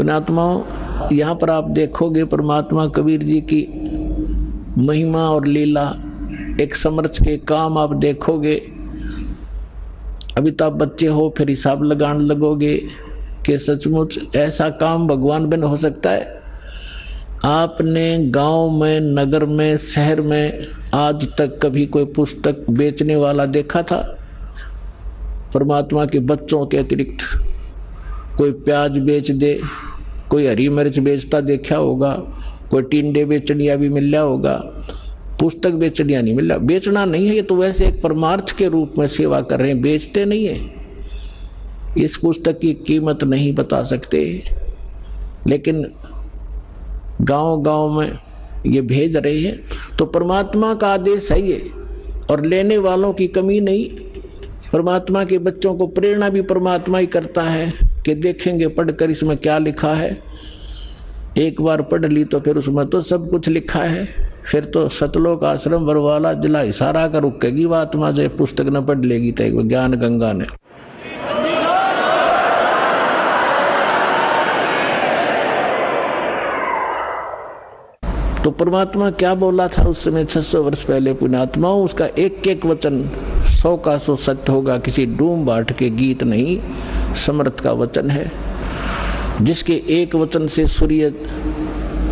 पुण्यात्माओं, यहाँ पर आप देखोगे परमात्मा कबीर जी की महिमा और लीला, एक समर्थ के काम आप देखोगे। अभी तो आप बच्चे हो, फिर हिसाब लगाने लगोगे कि सचमुच ऐसा काम भगवान बिन हो सकता है। आपने गांव में, नगर में, शहर में आज तक कभी कोई पुस्तक बेचने वाला देखा था? परमात्मा के बच्चों के अतिरिक्त कोई प्याज बेच दे, कोई हरी मिर्च बेचता देखा होगा, कोई टिंडे बेचनिया भी मिल रहा होगा, पुस्तक बेचनिया नहीं मिल रहा। बेचना नहीं है, ये तो वैसे एक परमार्थ के रूप में सेवा कर रहे हैं, बेचते नहीं है। इस पुस्तक की कीमत नहीं बता सकते, लेकिन गांव-गांव में ये भेज रहे हैं। तो परमात्मा का आदेश है ये, और लेने वालों की कमी नहीं। परमात्मा के बच्चों को प्रेरणा भी परमात्मा ही करता है कि देखेंगे पढ़कर इसमें क्या लिखा है। एक बार पढ़ ली तो फिर उसमें तो सब कुछ लिखा है। फिर तो सतलोक आश्रम बरवाला जिला हिसारा का रुकेगी वो आत्मा, जो पुस्तक न पढ़ लेगी तो ज्ञान गंगा ने। तो परमात्मा क्या बोला था उस समय 600 वर्ष पहले पुण्यात्माओं, उसका एक एक वचन 100 का 100 सत्य होगा। किसी डूम बाट के गीत नहीं, समर्थ का वचन है, जिसके एक वचन से सूर्य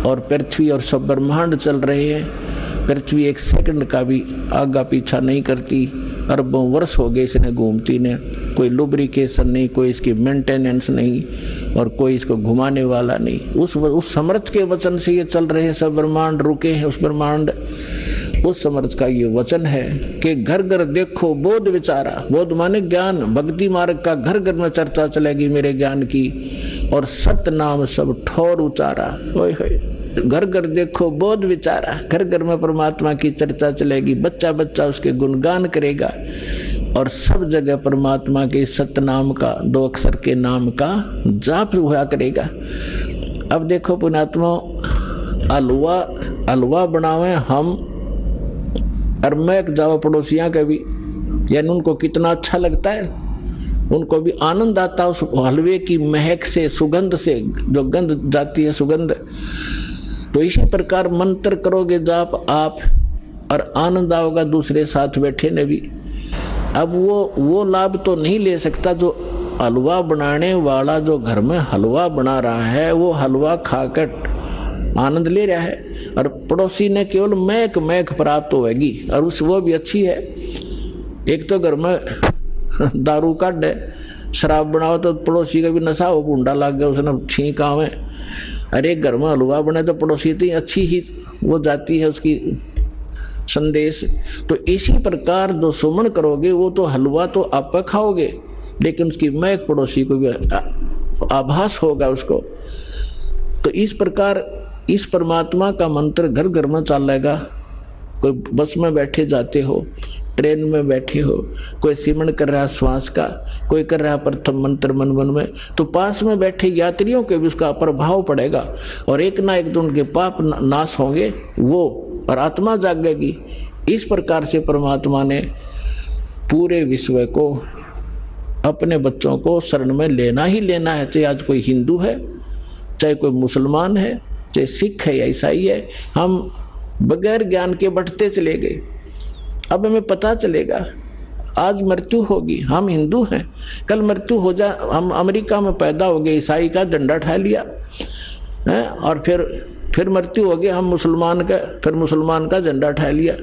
और पृथ्वी और सब ब्रह्मांड चल रहे हैं। पृथ्वी एक सेकंड का भी आगा पीछा नहीं करती। अरबों वर्ष हो गए इसने घूमती ने, कोई लुब्रिकेशन नहीं, कोई इसकी मेंटेनेंस नहीं, और कोई इसको घुमाने वाला नहीं। उस समर्थ के वचन से ये चल रहे हैं, सब ब्रह्मांड रुके हैं। उस ब्रह्मांड, उस समर्थ का ये वचन है कि घर घर देखो बोध विचारा। बोध माने ज्ञान, भक्ति मार्ग का घर घर में चर्चा चलेगी मेरे ज्ञान की, और सत्य नाम सब ठोर उचारा। ओए होए, घर घर देखो बोध विचारा, घर घर में परमात्मा की चर्चा चलेगी। बच्चा बच्चा उसके गुणगान करेगा, और सब जगह परमात्मा के सत्य नाम का, 2 अक्षर के नाम का जाप हुआ करेगा। अब देखो पुण्यात्मा, हलवा बनावे हम, और महक जाओ पड़ोसियां का भी, यानी उनको कितना अच्छा लगता है, उनको भी आनंद आता है उस हलवे की महक से, सुगंध से, जो गंध जाती है सुगंध। तो इसी प्रकार मंत्र करोगे जाप आप, और आनंद आओगा दूसरे साथ बैठे ने भी। अब वो लाभ तो नहीं ले सकता जो हलवा बनाने वाला, जो घर में हलवा बना रहा है, वो हलवा खाकर आनंद ले रहा है, और पड़ोसी ने केवल महक प्राप्त होगी, और वो भी अच्छी है। एक तो घर में दारू काट है, शराब बनाओ तो पड़ोसी का भी नशा हो, बूंडा लग गया उसने छींक आवे। अरे घर में हलवा बने तो पड़ोसी तो अच्छी ही वो जाती है उसकी संदेश। तो इसी प्रकार जो सुमन करोगे, वो तो हलवा तो आप खाओगे, लेकिन उसकी महक पड़ोसी को भी आभास होगा उसको। तो इस प्रकार इस परमात्मा का मंत्र घर घर में चलेगा। कोई बस में बैठे जाते हो, ट्रेन में बैठे हो, कोई सिमरण कर रहा श्वास का, कोई कर रहा प्रथम मंत्र मन मन में, तो पास में बैठे यात्रियों के भी उसका प्रभाव पड़ेगा, और एक ना एक दिन उनके पाप नाश होंगे वो, और आत्मा जागेगी। इस प्रकार से परमात्मा ने पूरे विश्व को, अपने बच्चों को शरण में लेना ही लेना है। चाहे आज कोई हिंदू है, चाहे कोई मुसलमान है, चाहे सिख है या ईसाई है, हम बगैर ज्ञान के बढ़ते चले गए। अब हमें पता चलेगा आज मृत्यु होगी, हम हिंदू हैं, कल मृत्यु हो जा, हम अमेरिका में पैदा हो गए, ईसाई का झंडा उठा लिया है, और फिर मृत्यु हो गई, हम मुसलमान का, फिर मुसलमान का झंडा उठा लिया।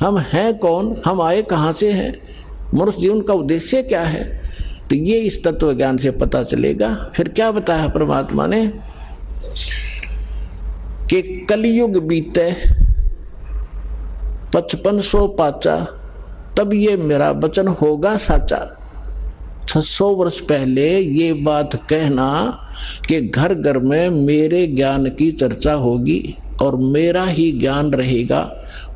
हम हैं कौन, हम आए कहाँ से हैं, मनुष्य जीवन का उद्देश्य क्या है, तो ये इस तत्व ज्ञान से पता चलेगा। फिर क्या बताया परमात्मा ने कि कलयुग बीते 5500 पाचा, तब ये मेरा वचन होगा साचा। 600 वर्ष पहले ये बात कहना कि घर घर में मेरे ज्ञान की चर्चा होगी और मेरा ही ज्ञान रहेगा,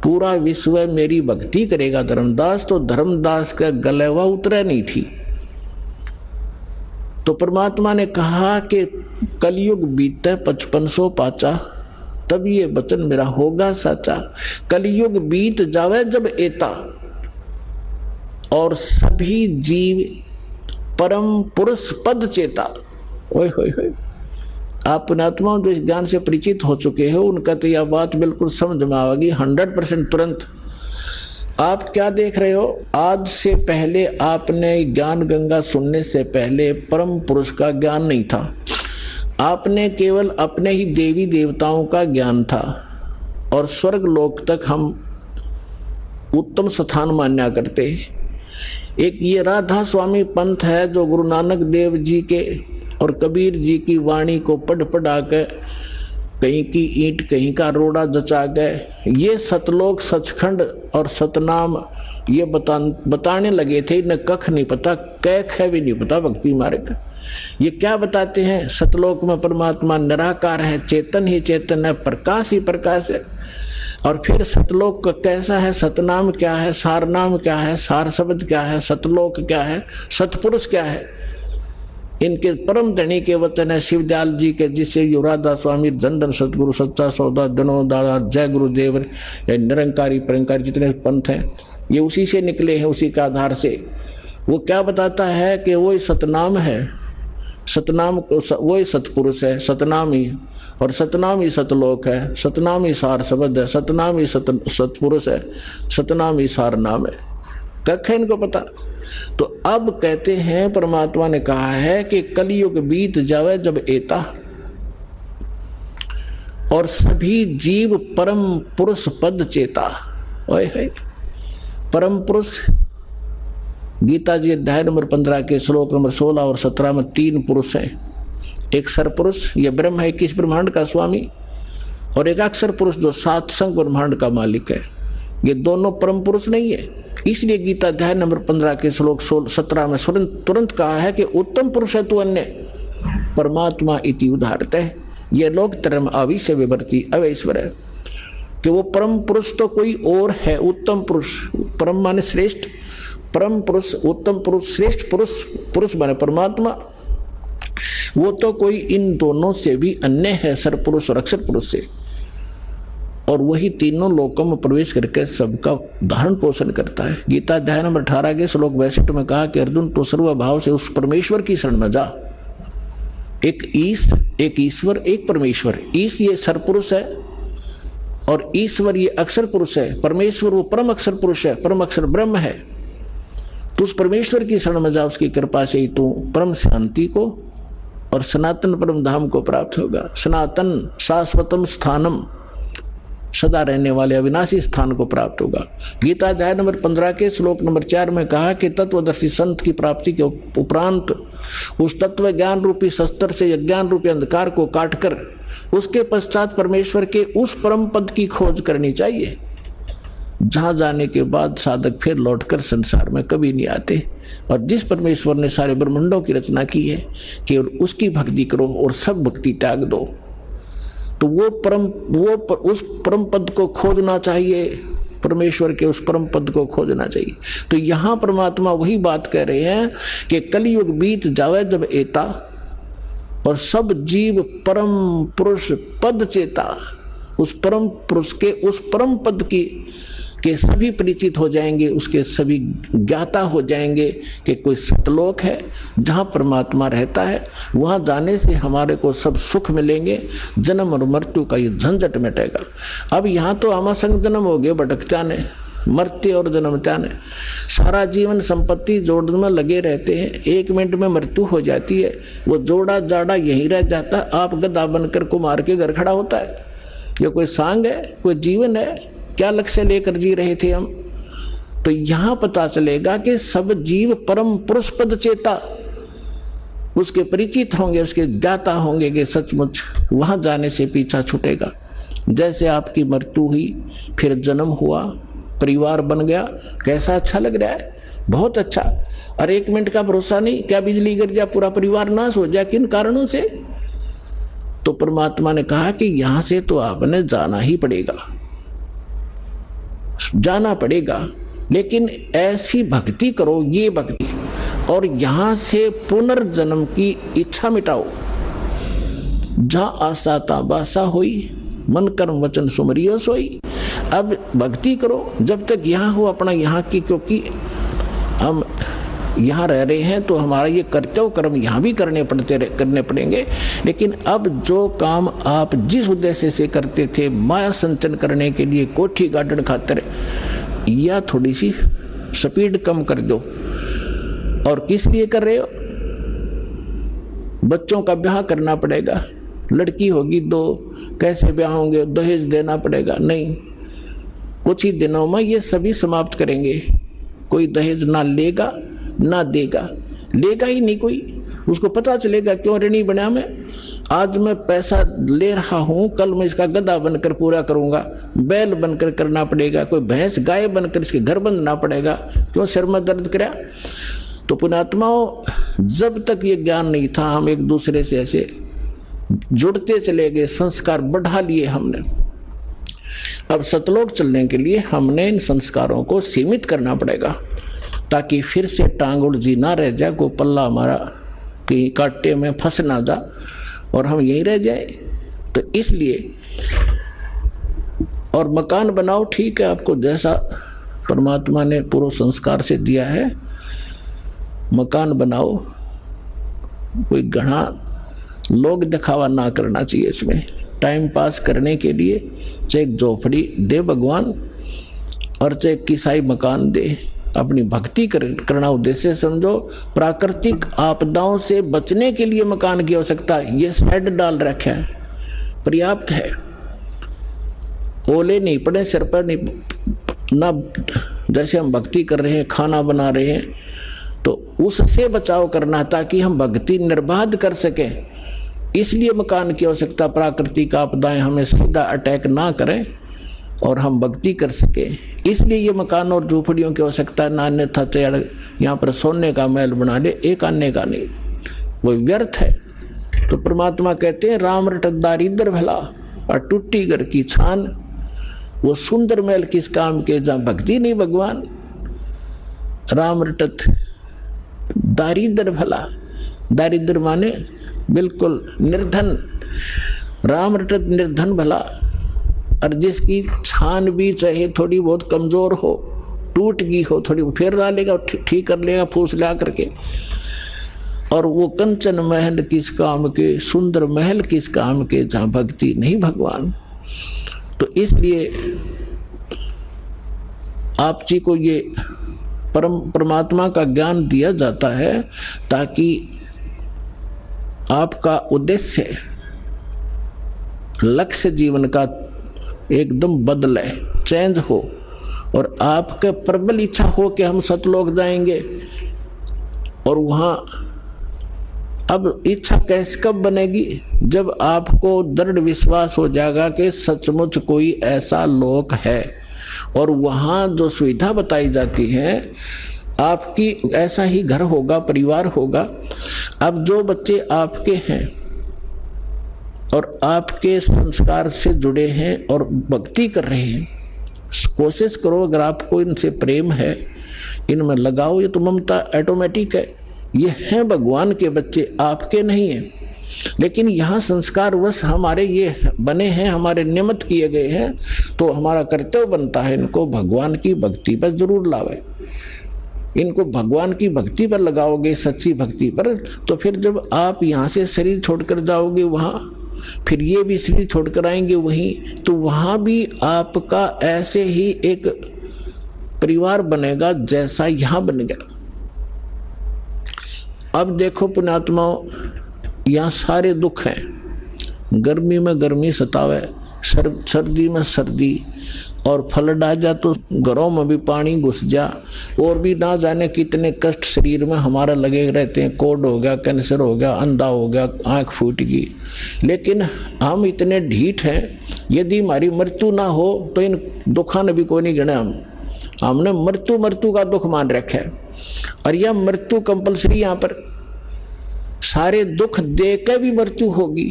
पूरा विश्व मेरी भक्ति करेगा धर्मदास, तो धर्मदास का गलेवा उतरा नहीं थी। तो परमात्मा ने कहा कि कलयुग बीते 5500 पाचा, तब ये वचन मेरा होगा साचा। कलयुग बीत जावे जब एता, और सभी जीव परम पुरुष पद चेता। ओए होए होए, आप पुण्यात्माओं जो इस ज्ञान से परिचित हो चुके हो उनका तो यह बात बिल्कुल समझ में आएगी 100% तुरंत। आप क्या देख रहे हो? आज से पहले आपने ज्ञान गंगा सुनने से पहले परम पुरुष का ज्ञान नहीं था। आपने केवल अपने ही देवी देवताओं का ज्ञान था और स्वर्ग लोक तक हम उत्तम स्थान मान्या करते। एक ये राधा स्वामी पंथ है जो गुरु नानक देव जी के और कबीर जी की वाणी को पढ़ पढ़ा कर कहीं की ईंट कहीं का रोड़ा जचा गए। ये सतलोक सचखंड और सतनाम ये बताने लगे थे। इन्हें कख नहीं पता, कैख है भी नहीं पता भक्ति मार्ग। ये क्या बताते हैं? सतलोक में परमात्मा निराकार है, चेतन ही चेतन है, प्रकाश ही प्रकाश है। और फिर सतलोक का कैसा है, सतनाम क्या है, सार नाम क्या है, सार शब्द क्या है, सतलोक क्या है, सतपुरुष क्या है। इनके परम धनी के वचन है शिवदयाल जी के, जिससे युवराधा स्वामी जनधन सतगुरु सच्चा सौदा जनो दादा जय गुरुदेव निरंकारी परंकारी जितने पंथ हैं ये उसी से निकले हैं, उसी के आधार से। वो क्या बताता है कि वो सतनाम है, सतनाम वो ही सतपुरुष है, सतनाम ही, और सतनाम ही सतलोक है, सतनाम ही सार शब्द है, सतनाम ही सतपुरुष है, सतनाम ही सार नाम है। कख है इनको पता। तो अब कहते हैं परमात्मा ने कहा है कि कलयुग बीत जावे जब एता और सभी जीव परम पुरुष पद चेता। ओए है परम पुरुष। गीता जी अध्याय नंबर 15 के श्लोक नंबर 16 और 17 में 3 पुरुष हैं। एक सरपुरुष ये ब्रह्म है 21 ब्रह्मांड का स्वामी, और एक अक्षर पुरुष जो 7 संग ब्रह्मांड का मालिक है। ये दोनों परम पुरुष नहीं है। इसलिए गीता अध्याय नंबर 15 के श्लोक 17 में तुरंत कहा है कि उत्तम पुरुष है तू अन्य परमात्मा इति उदाहरत है। ये लोग धर्म आविश्य विवर्ती अवैश्वर है कि वो परम पुरुष तो कोई और है। उत्तम पुरुष, परम माने श्रेष्ठ, परम पुरुष, उत्तम पुरुष, श्रेष्ठ पुरुष, पुरुष माने परमात्मा, वो तो कोई इन दोनों से भी अन्य है, सरपुरुष और अक्षर पुरुष से। और वही तीनों लोकों में प्रवेश करके सबका धारण पोषण करता है। गीता अध्याय नंबर 18 के श्लोक 62 में कहा कि अर्जुन तो सर्वभाव से उस परमेश्वर की शरण में जा। एक ईश, एक ईश्वर, एक परमेश्वर। ईश ये सरपुरुष है और ईश्वर ये अक्षर पुरुष है। परमेश्वर वो परम अक्षर पुरुष है, परम अक्षर ब्रह्म है। तो उस परमेश्वर की शरण में जा, उसकी कृपा से ही तू परम शांति को और सनातन परम धाम को प्राप्त होगा। सनातन शाश्वतम स्थानम, सदा रहने वाले अविनाशी स्थान को प्राप्त होगा। गीता अध्याय नंबर 15 के श्लोक नंबर 4 में कहा कि तत्वदर्शी संत की प्राप्ति के उपरांत उस तत्व ज्ञान रूपी शस्त्र से अज्ञान रूपी अंधकार को काटकर उसके पश्चात परमेश्वर के उस परम पद की खोज करनी चाहिए, जहां जाने के बाद साधक फिर लौटकर संसार में कभी नहीं आते। और जिस परमेश्वर ने सारे ब्रह्मांडों की रचना की है केवल उसकी भक्ति करो और सब भक्ति त्याग दो। तो उस परम पद को खोजना चाहिए, परमेश्वर के उस परम पद को खोजना चाहिए। तो यहाँ परमात्मा वही बात कह रहे हैं कि कलयुग बीत जावे जब एता और सब जीव परम पुरुष पद चेता, उस परम पुरुष के उस परम पद के सभी परिचित हो जाएंगे, उसके सभी ज्ञाता हो जाएंगे कि कोई सतलोक है जहाँ परमात्मा रहता है। वहाँ जाने से हमारे को सब सुख मिलेंगे, जन्म और मृत्यु का ये झंझट मिटेगा। अब यहाँ तो आमा संग जन्म हो गए, भटकता ने मरते और जन्मता ने सारा जीवन संपत्ति जोड़ने में लगे रहते हैं। 1 मिनट में मृत्यु हो जाती है, वो जोड़ा जाड़ा यहीं रह जाता है। आप गधा बनकर कुमार के घर खड़ा होता है। ये कोई सांग है, कोई जीवन है? क्या लक्ष्य लेकर जी रहे थे हम? तो यहां पता चलेगा कि सब जीव परम पुरुष पद चेता, उसके परिचित होंगे, उसके ज्ञाता होंगे कि सचमुच वहां जाने से पीछा छूटेगा। जैसे आपकी मृत्यु हुई, फिर जन्म हुआ, परिवार बन गया, कैसा अच्छा लग रहा है, बहुत अच्छा। और 1 मिनट का भरोसा नहीं, क्या बिजली गिर जाए पूरा परिवार नाश हो जाए, किन कारणों से? तो परमात्मा ने कहा कि यहां से तो आपने जाना ही पड़ेगा, जाना पड़ेगा, लेकिन ऐसी भक्ति करो, ये भक्ति, और यहां से पुनर्जन्म की इच्छा मिटाओ। जहां आशा ता बासा होई, मन कर्म वचन सुमरियो सोई। अब भक्ति करो जब तक यहाँ हो अपना यहाँ की, क्योंकि हम यहाँ रह रहे हैं तो हमारा ये कर्तव्य कर्म यहाँ भी करने पड़ेंगे। लेकिन अब जो काम आप जिस उद्देश्य से करते थे, माया संचन करने के लिए, कोठी गार्डन खातिर, या थोड़ी सी स्पीड कम कर दो। और किस लिए कर रहे हो? बच्चों का ब्याह करना पड़ेगा, लड़की होगी दो, कैसे ब्याह होंगे, दहेज देना पड़ेगा। नहीं, कुछ ही दिनों में ये सभी समाप्त करेंगे। कोई दहेज ना लेगा ना देगा, लेगा ही नहीं कोई। उसको पता चलेगा क्यों ऋणी बना मैं, आज मैं पैसा ले रहा हूं, कल मैं इसका गधा बनकर पूरा करूंगा, बैल बनकर करना पड़ेगा, कोई भैंस गाय बनकर इसके घर बंधना पड़ेगा, क्यों सिर में दर्द करा। तो पुण्यात्माओं, जब तक ये ज्ञान नहीं था, हम एक दूसरे से ऐसे जुड़ते चले गए, संस्कार बढ़ा लिए हमने। अब सतलोक चलने के लिए हमने इन संस्कारों को सीमित करना पड़ेगा, ताकि फिर से टांग उलझी ना रह जाए, को पल्ला हमारा कहीं कांटे में फंस ना जा और हम यहीं रह जाए। तो इसलिए, और मकान बनाओ, ठीक है, आपको जैसा परमात्मा ने पूर्व संस्कार से दिया है मकान बनाओ, कोई घना लोग दिखावा ना करना चाहिए इसमें। टाइम पास करने के लिए चाहे झोपड़ी दे भगवान और चाहे किसाई मकान दे, अपनी भक्ति करना उद्देश्य समझो। प्राकृतिक आपदाओं से बचने के लिए मकान की आवश्यकता, ये शेड डाल रखा है, पर्याप्त है। ओले नहीं पड़े सिर पर, नहीं ना, जैसे हम भक्ति कर रहे हैं, खाना बना रहे हैं, तो उससे बचाव करना ताकि हम भक्ति निर्बाध कर सकें। इसलिए मकान की आवश्यकता, प्राकृतिक आपदाएं हमें सीधा अटैक ना करें और हम भक्ति कर सके, इसलिए ये मकान और झोपड़ियों की आवश्यकता। ना अन्यथा चाहे यहाँ पर सोने का महल बना ले, एक आने का नहीं, वो व्यर्थ है। तो परमात्मा कहते हैं राम रटत दारिद्र भला और टूटी घर की छान, वो सुंदर महल किस काम के जहाँ भक्ति नहीं भगवान। राम रटत दारिद्र भला, दारिद्र माने बिल्कुल निर्धन, राम रटत निर्धन भला, और जिसकी छान भी चाहे थोड़ी बहुत कमजोर हो, टूट गई हो, थोड़ी फिर डालेगा, ठीक कर लेगा फूस ला करके। और वो कंचन महल किस काम के, सुंदर महल किस काम के जहाँ भक्ति नहीं भगवान। तो इसलिए आप जी को ये परमात्मा का ज्ञान दिया जाता है ताकि आपका उद्देश्य, लक्ष्य जीवन का एकदम बदले, चेंज हो, और आपके प्रबल इच्छा हो कि हम सतलोक जाएंगे। और वहाँ अब इच्छा कैसे कब बनेगी, जब आपको दृढ़ विश्वास हो जाएगा कि सचमुच कोई ऐसा लोक है और वहाँ जो सुविधा बताई जाती है, आपकी ऐसा ही घर होगा, परिवार होगा। अब जो बच्चे आपके हैं और आपके संस्कार से जुड़े हैं और भक्ति कर रहे हैं, कोशिश करो, अगर आपको इनसे प्रेम है, इनमें लगाओ। ये तो ममता ऑटोमेटिक है, ये हैं भगवान के बच्चे, आपके नहीं हैं। लेकिन यहाँ संस्कार वश हमारे ये बने हैं, हमारे नियमित किए गए हैं, तो हमारा कर्तव्य बनता है इनको भगवान की भक्ति पर जरूर लावे। इनको भगवान की भक्ति पर लगाओगे, सच्ची भक्ति पर, तो फिर जब आप यहाँ से शरीर छोड़कर जाओगे वहाँ, फिर ये भी शरीर छोड़कर आएंगे वहीं, तो वहाँ भी आपका ऐसे ही एक परिवार बनेगा जैसा यहाँ बन गया। अब देखो पुण्यात्माओं, यहाँ सारे दुख हैं। गर्मी में गर्मी सतावे, सर्दी में सर्दी, और फ्लड आ जा तो घरों में भी पानी घुस जा, और भी ना जाने कितने कष्ट शरीर में हमारा लगे रहते हैं। कोड हो गया, कैंसर हो गया, अंधा हो गया, आँख फूट गई। लेकिन हम इतने ढीठ हैं, यदि हमारी मृत्यु ना हो तो इन दुखों ने भी कोई नहीं गिना। हमने मृत्यु का दुख मान रखा है, और यह मृत्यु कंपलसरी, यहाँ पर सारे दुख दे के भी मृत्यु होगी।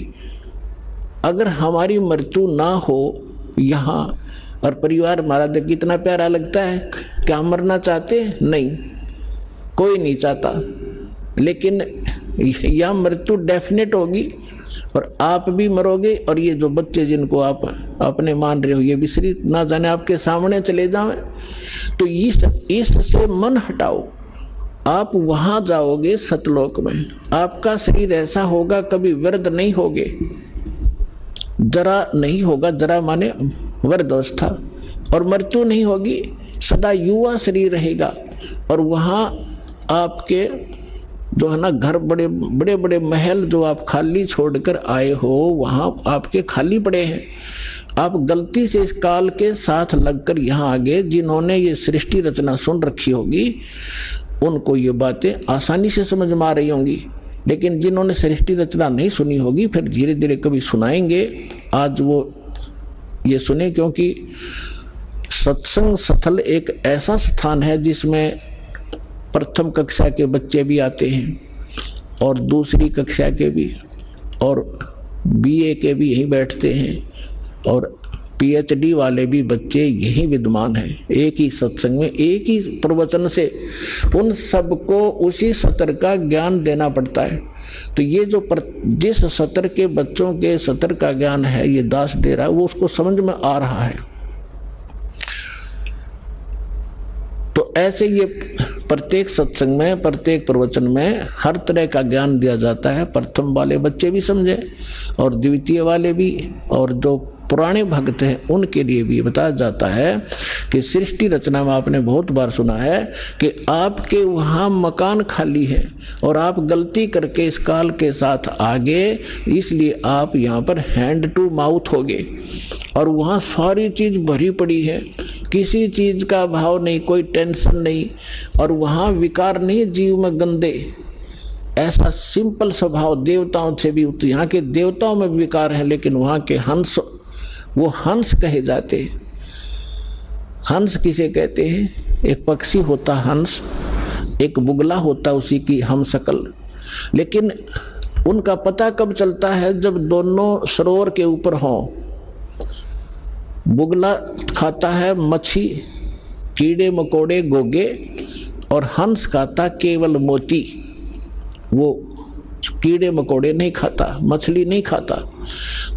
अगर हमारी मृत्यु ना हो यहाँ, और परिवार हमारा देख कितना प्यारा लगता है, क्या हम मरना चाहते हैं? नहीं, कोई नहीं चाहता। लेकिन यह मृत्यु डेफिनेट होगी और आप भी मरोगे, और ये जो बच्चे जिनको आप अपने मान रहे हो, ये भी शरीर ना जाने आपके सामने चले जाएं। तो इससे मन हटाओ, आप वहां जाओगे सतलोक में, आपका शरीर ऐसा होगा कभी वृद्ध नहीं होगे, जरा नहीं होगा, जरा माने वृद्ध अवस्था, और मृत्यु नहीं होगी, सदा युवा शरीर रहेगा। और वहाँ आपके जो है ना घर, बड़े बड़े बड़े महल जो आप खाली छोड़कर आए हो वहाँ आपके खाली पड़े हैं। आप गलती से इस काल के साथ लगकर यहाँ आ गए। जिन्होंने ये सृष्टि रचना सुन रखी होगी उनको ये बातें आसानी से समझ में आ रही होंगी, लेकिन जिन्होंने सृष्टि रचना नहीं सुनी होगी फिर धीरे धीरे कभी सुनाएंगे। आज वो ये सुने, क्योंकि सत्संग स्थल एक ऐसा स्थान है जिसमें प्रथम कक्षा के बच्चे भी आते हैं और दूसरी कक्षा के भी, और बीए के भी यहीं बैठते हैं, और पीएचडी वाले भी बच्चे यही विद्यमान हैं। एक ही सत्संग में एक ही प्रवचन से उन सबको उसी सत्र का ज्ञान देना पड़ता है। तो ये जो जिस सत्र के बच्चों के सत्र का ज्ञान है ये दास दे रहा है, वो उसको समझ में आ रहा है। तो ऐसे ये प्रत्येक सत्संग में, प्रत्येक प्रवचन में हर तरह का ज्ञान दिया जाता है। प्रथम वाले बच्चे भी समझे और द्वितीय वाले भी, और जो पुराने भक्त हैं उनके लिए भी बताया जाता है कि सृष्टि रचना में आपने बहुत बार सुना है कि आपके वहाँ मकान खाली है और आप गलती करके इस काल के साथ आगे, इसलिए आप यहाँ पर हैंड टू माउथ हो गए। और वहाँ सारी चीज़ भरी पड़ी है, किसी चीज़ का भाव नहीं, कोई टेंशन नहीं, और वहाँ विकार नहीं जीव में गंदे, ऐसा सिंपल स्वभाव देवताओं से भी। यहाँ के देवताओं में विकार है, लेकिन वहाँ के हंस, वो हंस कहे जाते हैं। हंस किसे कहते हैं? एक पक्षी होता हंस, एक बुगला होता उसी की हम शकल। लेकिन उनका पता कब चलता है? जब दोनों सरोवर के ऊपर हों। बुगला खाता है मच्छी, कीड़े मकोड़े, गोगे, और हंस खाता केवल मोती। वो कीड़े मकोड़े नहीं खाता, मछली नहीं खाता,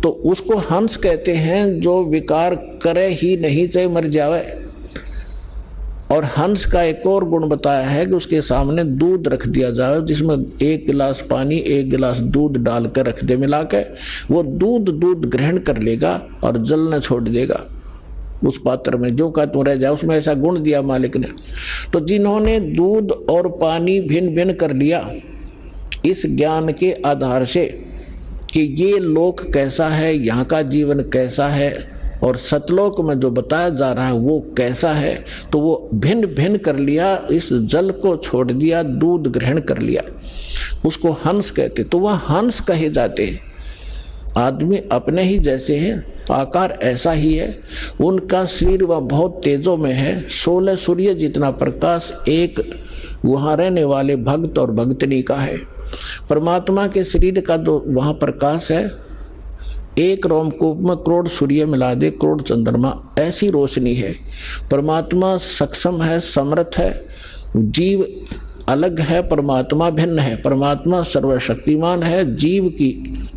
तो उसको हंस कहते हैं जो विकार करे ही नहीं, चाहे मर जावे। और हंस का एक और गुण बताया है कि उसके सामने दूध रख दिया जाए, जिसमें 1 गिलास पानी 1 गिलास दूध डालकर रख दे मिला के, वो दूध ग्रहण कर लेगा और जल न छोड़ देगा उस पात्र में, जो का तू रह जाए। उसमें ऐसा गुण दिया मालिक ने। तो जिन्होंने दूध और पानी भिन्न भिन्न कर लिया इस ज्ञान के आधार से कि ये लोक कैसा है, यहाँ का जीवन कैसा है, और सतलोक में जो बताया जा रहा है वो कैसा है, तो वो भिन्न भिन्न कर लिया, इस जल को छोड़ दिया, दूध ग्रहण कर लिया, उसको हंस कहते। तो वह हंस कहे जाते हैं। आदमी अपने ही जैसे हैं, आकार ऐसा ही है, उनका शरीर वह बहुत तेजों में है। 16 सूर्य जितना प्रकाश एक वहाँ रहने वाले भक्त और भक्तनी का है। परमात्मा के शरीर का जो वहाँ प्रकाश है, एक रोमकूप में करोड़ सूर्य मिला दे, करोड़ चंद्रमा, ऐसी रोशनी है। परमात्मा सक्षम है, समर्थ है। जीव अलग है, परमात्मा भिन्न है। परमात्मा सर्वशक्तिमान है, जीव की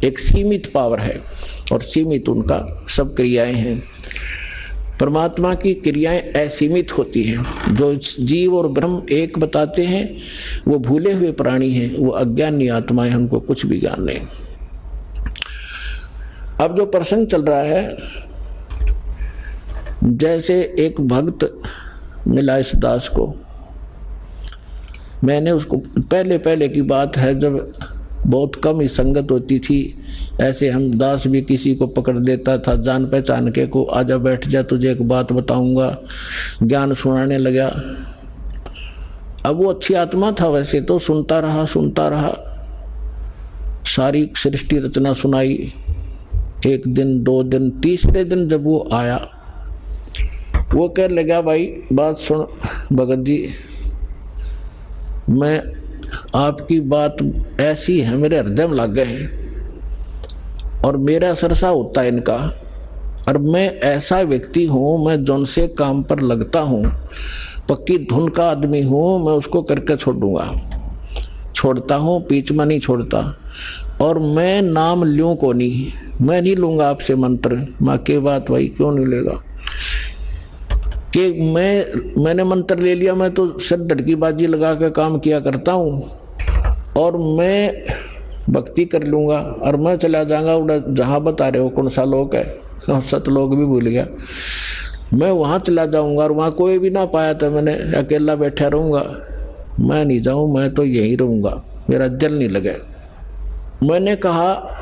एक सीमित पावर है और सीमित उनका सब क्रियाएं हैं। परमात्मा की क्रियाएं असीमित होती हैं। जो जीव और ब्रह्म एक बताते हैं वो भूले हुए प्राणी हैं, वो अज्ञानी आत्माएं, हमको कुछ भी ज्ञान नहीं। अब जो प्रसंग चल रहा है, जैसे एक भक्त मिला इस दास को, मैंने उसको पहले की बात है, जब बहुत कम ही संगत होती थी, ऐसे हम दास भी किसी को पकड़ देता था जान पहचान के, को आजा बैठ जा तुझे एक बात बताऊंगा, ज्ञान सुनाने लगा। अब वो अच्छी आत्मा था वैसे तो, सुनता रहा, सारी सृष्टि रचना सुनाई। 1 दिन 2 दिन, तीसरे दिन जब वो आया, वो कह लगा भाई बात सुन भगत जी, मैं आपकी बात ऐसी है, मेरे हृदय में लग गए हैं और मेरा सरसा होता है इनका, और मैं ऐसा व्यक्ति हूँ, मैं जौन से काम पर लगता हूँ, पक्की धुन का आदमी हूँ, मैं उसको करके छोड़ता हूँ, बीच में नहीं छोड़ता। और मैं नाम लूँ को नहीं, मैं नहीं लूँगा आपसे मंत्र, माँ के बात भाई क्यों नहीं लेगा। कि मैंने मंत्र ले लिया, मैं तो सिर धड़की बाजी लगा के काम किया करता हूँ और मैं भक्ति कर लूँगा और मैं चला जाऊँगा उड़ा जहाँ बता रहे हो कौन सा लोक है, सतलोक भी भूल गया, मैं वहाँ चला जाऊँगा और वहाँ कोई भी ना पाया तो मैंने अकेला बैठा रहूँगा। मैं नहीं जाऊँ, मैं तो यहीं रहूँगा, मेरा दिल नहीं लगे। मैंने कहा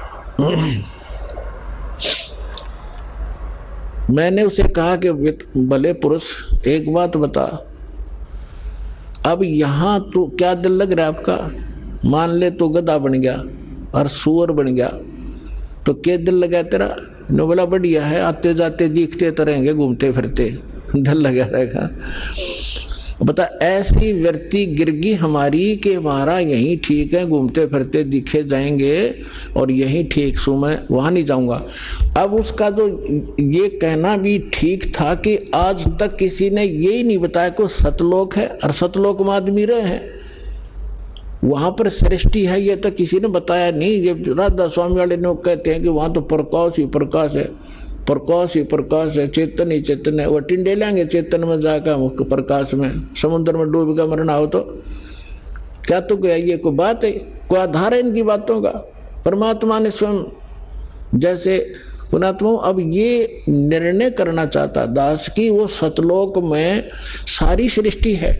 मैंने उसे कहा कि भले पुरुष एक बात बता, अब यहाँ तो क्या दिल लग रहा है आपका? मान ले तो गधा बन गया और सुअर बन गया तो क्या दिल लगा तेरा? नो बोला बढ़िया है, आते जाते दिखते तो रहेंगे, घूमते फिरते दिल लगा रहेगा। बता ऐसी वृत्ति गिरगी हमारी कि हमारा यही ठीक है, घूमते फिरते दिखे जाएंगे और यही ठीक सो, मैं वहां नहीं जाऊंगा। अब उसका जो ये कहना भी ठीक था कि आज तक किसी ने यही नहीं बताया कि सतलोक है और सतलोक में आदमी रहे हैं, वहां पर सृष्टि है, ये तो किसी ने बताया नहीं। ये राधा स्वामी वाले लोग कहते हैं कि वहां तो प्रकाश ही प्रकाश है, प्रकाश ही प्रकाश है, चेतन ही चेतन है। वो टिंडे लेंगे चेतन में जाकर प्रकाश में, समुद्र में डूब कर मरना हो तो क्या? तो क्या ये कोई बात है? कोई आधार है इनकी बातों का? परमात्मा ने स्वयं जैसे पुणात्मा अब ये निर्णय करना चाहता दास की वो सतलोक में सारी सृष्टि है,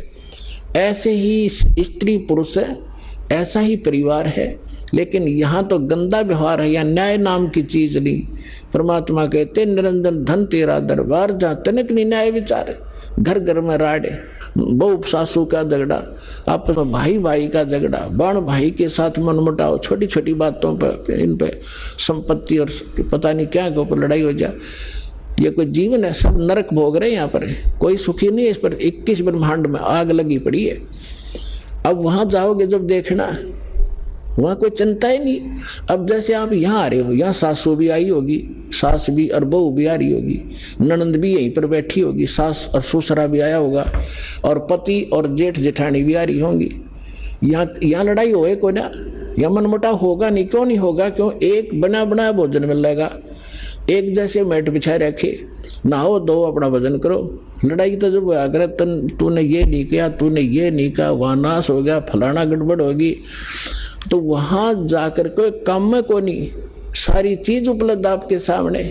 ऐसे ही स्त्री पुरुष है, ऐसा ही परिवार है, लेकिन यहाँ तो गंदा व्यवहार है, या न्याय नाम की चीज नहीं। परमात्मा कहते निरंजन धन तेरा दरबार, जहाँ तनिक नहीं न्याय विचार, घर घर में राड़े, बहू सासू का झगड़ा, आपस में भाई भाई का झगड़ा, बाण भाई के साथ मनमुटाव, छोटी छोटी बातों पर इन पे संपत्ति और पता नहीं क्या के ऊपर लड़ाई हो जाए। ये कोई जीवन है? सब नरक भोग रहे हैं यहाँ पर, कोई सुखी नहीं है। इस पर 21 ब्रह्मांड में आग लगी पड़ी है। अब वहां जाओगे जब देखना, वहां कोई चिंता ही नहीं। अब जैसे आप यहाँ आ रहे हो, यहाँ सासू भी आई होगी, सास भी और बहू भी आ रही होगी, ननंद भी यहीं पर बैठी होगी, सास और ससुरा भी आया होगा, और पति और जेठ जेठानी भी आ रही होंगी। यहाँ लड़ाई होए कोई ना, या मनमुटाव होगा नहीं? क्यों नहीं होगा? क्यों? एक बना बनाया भोजन मिल जाएगा, एक जैसे मैट बिछाए रखे, नहाओ दो अपना भजन करो। लड़ाई तो जब अगर तूने ये नहीं किया, तूने ये नहीं कहा, वहाँ नाश हो गया, फलाना गड़बड़ होगी, तो वहां जाकर कोई काम में को नहीं, सारी चीज उपलब्ध आपके सामने,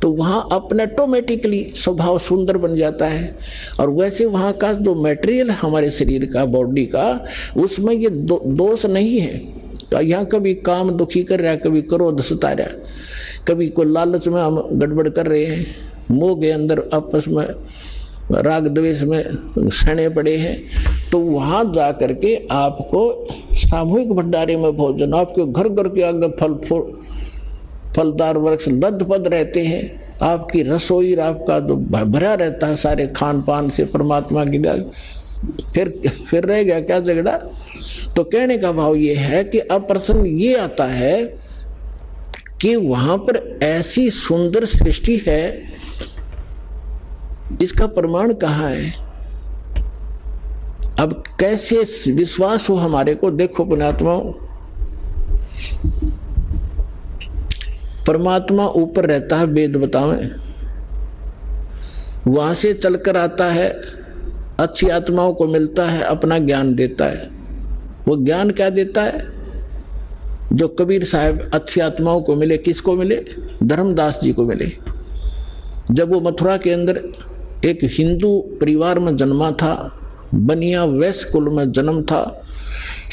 तो वहां अपने ऑटोमेटिकली स्वभाव सुंदर बन जाता है। और वैसे वहां का जो मटेरियल हमारे शरीर का, बॉडी का, उसमें ये दोष नहीं है। तो यहाँ कभी काम दुखी कर रहा है, कभी क्रोध सता रहा है, कभी कोई लालच में हम गड़बड़ कर रहे हैं, मोह के अंदर आपस में राग द्वेष में सड़े पड़े हैं, तो वहां जाकर के आपको सामूहिक भंडारे में भोजन, आपके घर घर के आगे फलदार वृक्ष लदपद रहते हैं, आपकी रसोई आपका जो भरा रहता है सारे खान पान से परमात्मा की, फिर रह गया क्या झगड़ा? तो कहने का भाव ये है कि अब प्रश्न ये आता है कि वहां पर ऐसी सुंदर सृष्टि है, इसका प्रमाण कहाँ है? अब कैसे विश्वास हो हमारे को? देखो पुण्यात्मा, परमात्मा ऊपर रहता है, वेद बतावें, वहां से चलकर आता है, अच्छी आत्माओं को मिलता है, अपना ज्ञान देता है। वो ज्ञान क्या देता है? जो कबीर साहब अच्छी आत्माओं को मिले, किसको मिले? धर्मदास जी को मिले। जब वो मथुरा के अंदर एक हिंदू परिवार में जन्मा था, बनिया वैश्य कुल में जन्म था,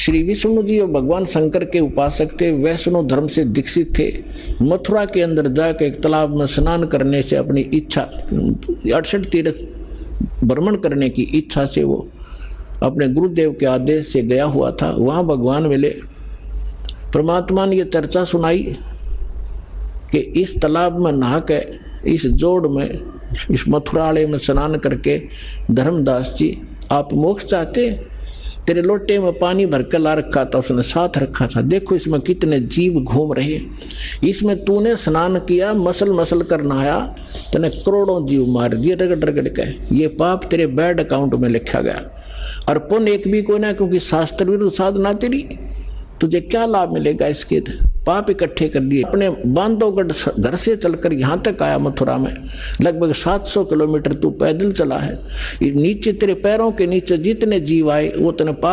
श्री विष्णु जी और भगवान शंकर के उपासक थे, वैष्णव धर्म से दीक्षित थे। मथुरा के अंदर जाकर एक तालाब में स्नान करने से अपनी इच्छा, 68 तीर्थ भ्रमण करने की इच्छा से वो अपने गुरुदेव के आदेश से गया हुआ था। वहाँ भगवान मिले, परमात्मा ने ये चर्चा सुनाई कि इस तालाब में नहा के, इस जोड़ में, इस मथुरालय में स्नान करके, धर्मदास जी आप मोक्ष चाहते? तेरे लोटे में पानी भर कर ला रखा था, उसने साथ रखा था, देखो इसमें कितने जीव घूम रहे, इसमें तूने स्नान किया, मसल मसल कर नहाया, तूने करोड़ों जीव मार दिए रगड़ रगड़ के, ये पाप तेरे बैड अकाउंट में लिखा गया। और पुण्य एक भी कोई ना, क्योंकि शास्त्र विरुद्ध साधना तेरी, तुझे क्या लाभ मिलेगा इसके? पाप इकट्ठे कर लिए। अपने बांधवगढ़ घर से चलकर यहाँ तक आया मथुरा में, लगभग 700 किलोमीटर तू पैदल चला है। नीचे तेरे पैरों के नीचे जितने जीव आए वो तेने पाप